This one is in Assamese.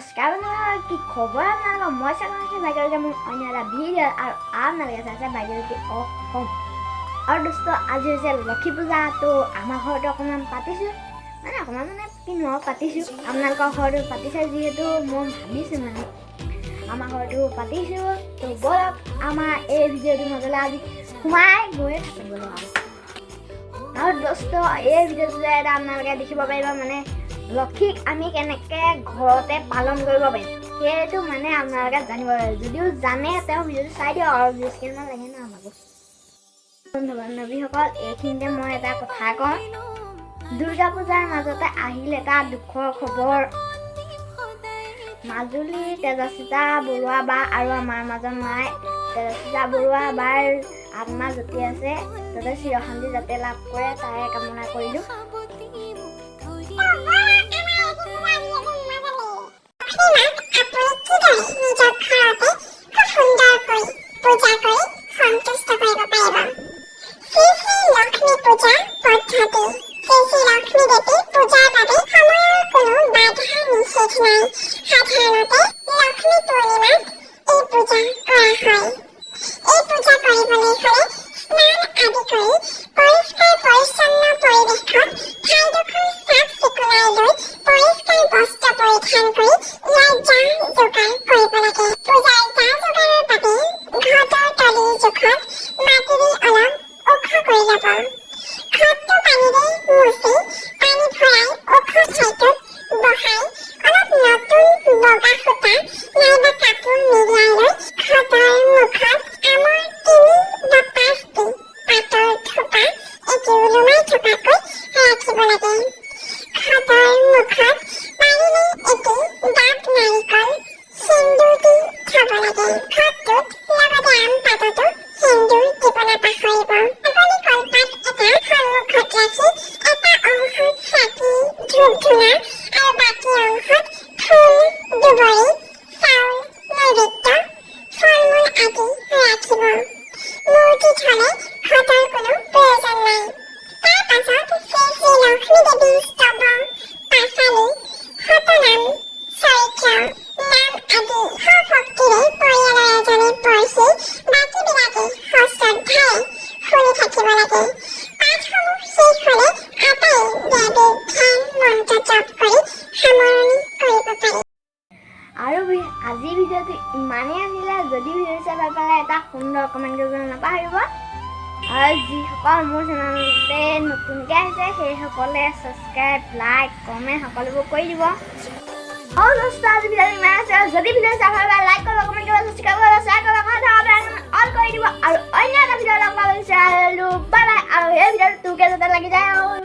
নমস্কাৰ কি খবৰ আপোনালোকৰ মই চাইছোঁ ভাগ্যজ্যোতি মোৰ অন্য এটা ভিডিঅ' আৰু আপোনালোকে চাইছে ভাগ্যজ্যোতি অসম আৰু দোস্ত আজি হৈছে লক্ষী পূজা তো আমাৰ ঘৰতো অকণমান পাতিছোঁ মানে কি নহয় পাতিছোঁ আপোনালোকৰ ঘৰতো পাতিছে যিহেতু মই ভাবিছোঁ মানে আমাৰ ঘৰতো পাতিছোঁ তো বলক আমাৰ এই ভিডিঅ'টোৰ মাজলৈ আজি সোমাই গৈ থাকিবলৈ আৰু দোস্ত এই ভিডিঅ'টোতে এটা আপোনালোকে দেখিব পাৰিব মানে লক্ষীক আমি কেনেকৈ ঘৰতে পালন কৰিব পাৰিম সেইটো মানে আপোনালোকে জানিব পাৰিব যদিও জানে তেওঁ ভিডিঅ'টো চাই দিয়ক আৰু ভিউজ কিমান লাগে ন আমাকো বন্ধু বান্ধৱীসকল এইখিনিতে মই এটা কথা কওঁ দুৰ্গা পূজাৰ মাজতে আহিল এটা দুখৰ খবৰ মাজুলী তেজস্বিতা বৰুৱা বা আৰু আমাৰ মাজত নাই তেজস্বিতা বৰুৱা বাৰ আত্মা য'তে আছে তাতে চিৰশান্তি যাতে লাভ কৰে তাৰে কামনা কৰিলোঁ আজি ভিডিঅ'টো ইমানেই আছিলে যদি ভিডিঅ' চাই ভাল পালে এটা সুন্দৰ কমেণ্ট কৰিবলৈ নাপাহৰিব আৰু যিসকল মোৰ চেনেলতে নতুনকৈ আহিছে সেইসকলে ছাবস্ক্ৰাইব লাইক কমেণ্ট সকলোবোৰ কৰি দিব আৰু দোস্ত আজি ভিডিঅ'টো ইমান আছে যদি ভিডিঅ' চাই ভাল পালে লাইক কৰিব কমেণ্ট কৰিব ছাবস্ক্ৰাইব কৰিব শ্বেয়াৰ কৰিব অল কৰি দিব আৰু অন্য এটা ভিডিঅ' লগ পাব বিচাৰিলোঁ বাই বাই আৰু এই ভিডিঅ'টো তোকে যাতে লাগি যায় আৰু